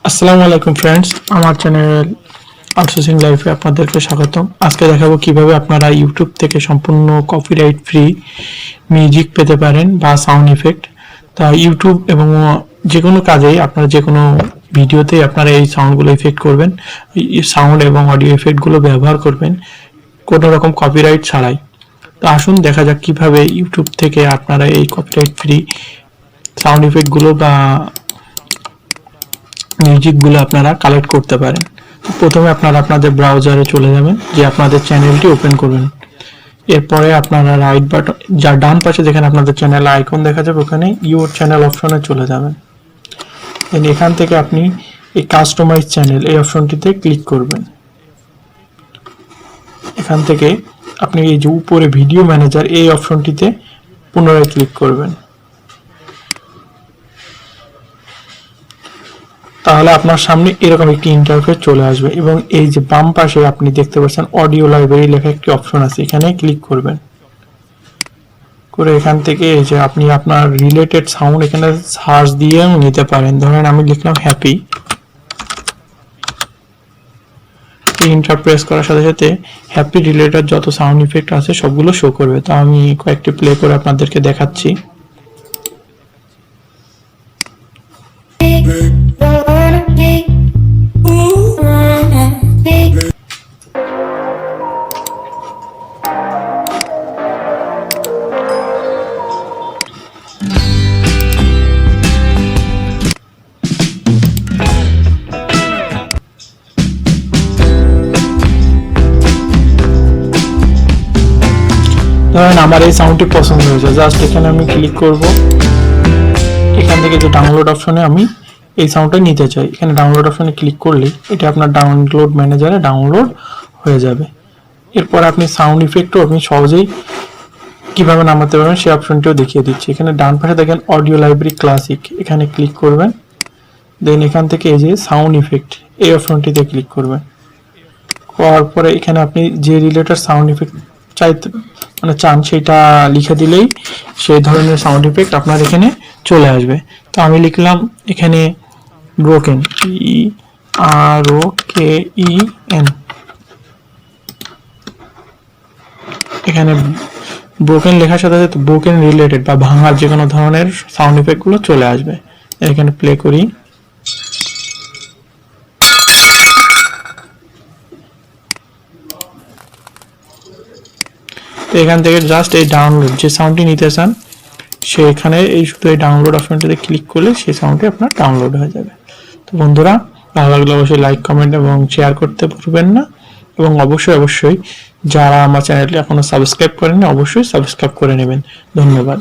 আসসালামু আলাইকুম ফ্রেন্ডস, আমার চ্যানেল আউটসোর্সিং লাইফে আপনাদেরকে স্বাগতম। আজকে দেখাবো কিভাবে আপনারা ইউটিউব থেকে সম্পূর্ণ কপিরাইট ফ্রি মিউজিক পেতে পারেন বা সাউন্ড ইফেক্ট। তা ইউটিউব এবং যে কোনো কাজেই আপনারা যে কোনো ভিডিওতেই আপনারা এই সাউন্ডগুলো ইফেক্ট করবেন, সাউন্ড এবং অডিও ইফেক্টগুলো ব্যবহার করবেন কোনো রকম কপিরাইট ছাড়াই। তো আসুন দেখা যাক কিভাবে ইউটিউব থেকে আপনারা এই কপিরাইট ফ্রি সাউন্ড ইফেক্টগুলো বা মিউজিকগুলো আপনারা কালেক্ট করতে পারেন। প্রথমে আপনারা আপনাদের ব্রাউজারে চলে যাবেন, যে আপনাদের চ্যানেলটি ওপেন করবেন। এরপরে আপনারা রাইট বাটন, যার ডান পাশে যেখানে আপনাদের চ্যানেল আইকন দেখা যাবে, ওখানে ইউর চ্যানেল অপশনে চলে যাবেন। দেন এখান থেকে আপনি এই কাস্টমাইজ চ্যানেল এই অপশনটিতে ক্লিক করবেন। এখান থেকে আপনি এই যে উপরে ভিডিও ম্যানেজার এই অপশনটিতে পুনরায় ক্লিক করবেন। তাহলে আপনার সামনে এরকম একটি ইন্টারফেস চলে আসবে এবং এই যে বাম পাশে আপনি দেখতে পাচ্ছেন অডিও লাইব্রেরি লেখা একটি অপশন আছে, এখানে ক্লিক করবেন। করে এখান থেকে এই যে আপনি আপনার রিলেটেড সাউন্ড এখানে সার্চ দিয়েও নিতে পারেন। ধরেন আমি লিখলাম হ্যাপি, ইন্টার প্রেস করার সাথে সাথে হ্যাপি রিলেটেড যত সাউন্ড ইফেক্ট আছে সবগুলো শো করবে। তো আমি কয়েকটি প্লে করে আপনাদেরকে দেখাচ্ছি। ধরেন আমার এই সাউন্ডটি পছন্দ হয়েছে, জাস্ট এখানে আমি ক্লিক করব। এখান থেকে যে ডাউনলোড অপশনে আমি এই সাউন্ডটা নিতে চাই, এখানে ডাউনলোড অপশনে ক্লিক করলে এটা আপনার ডাউনলোড ম্যানেজারে ডাউনলোড হয়ে যাবে। এরপর আপনি সাউন্ড ইফেক্টও আপনি সহজেই কিভাবে নামাতে পারবেন সেই অপশনটিও দেখিয়ে দিচ্ছি। এখানে ডান পাশে দেখেন অডিও লাইব্রেরি ক্লাসিক, এখানে ক্লিক করবেন। দেন এখান থেকে এই যে সাউন্ড ইফেক্ট এই অপশনটিতে ক্লিক করবেন। করার পরে এখানে আপনি যে রিলেটেড সাউন্ড ইফেক্ট চান সেটা লিখে দিলেই সেই ধরনের সাউন্ড ইফেক্ট আপনার এখানে চলে আসবে। তো আমি লিখলাম এখানে ব্রোকেন, BROKEN, এখানে ব্রোকেন লেখার সাথে সাথে ব্রোকেন রিলেটেড বা ভাঙার যে কোনো ধরনের সাউন্ড ইফেক্টগুলো চলে আসবে। এখানে প্লে করি। তো এখান থেকে জাস্ট এই ডাউনলোড যে সাউন্ডটি নিতে চান সেখানে এই শুধু এই ডাউনলোড অপশনটিতে ক্লিক করলে সেই সাউন্ডটি আপনার ডাউনলোড হয়ে যাবে। তো বন্ধুরা, ভালো লাগলে অবশ্যই লাইক, কমেন্ট এবং শেয়ার করতে ভুলবেন না। এবং অবশ্যই যারা আমার চ্যানেলটি এখনো সাবস্ক্রাইব করেননি অবশ্যই সাবস্ক্রাইব করে নেবেন। ধন্যবাদ।